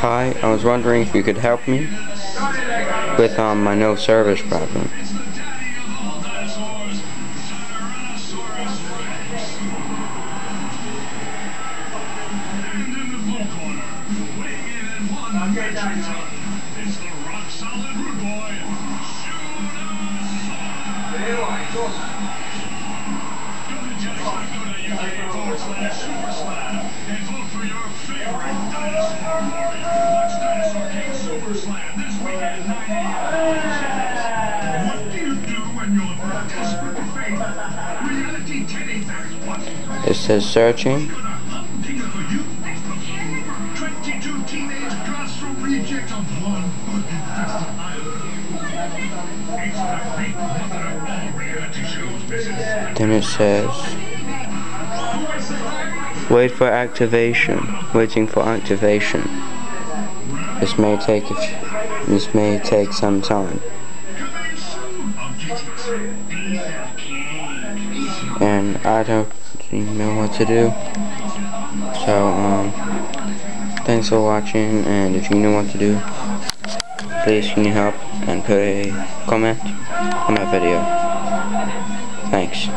Hi, I was wondering if you could help me with my no service problem. It says searching. Then it says wait for activation. Waiting for activation. This may take some time. And I don't know what to do. So thanks for watching, and if you know what to do, please can you help and put a comment on my video. Thanks.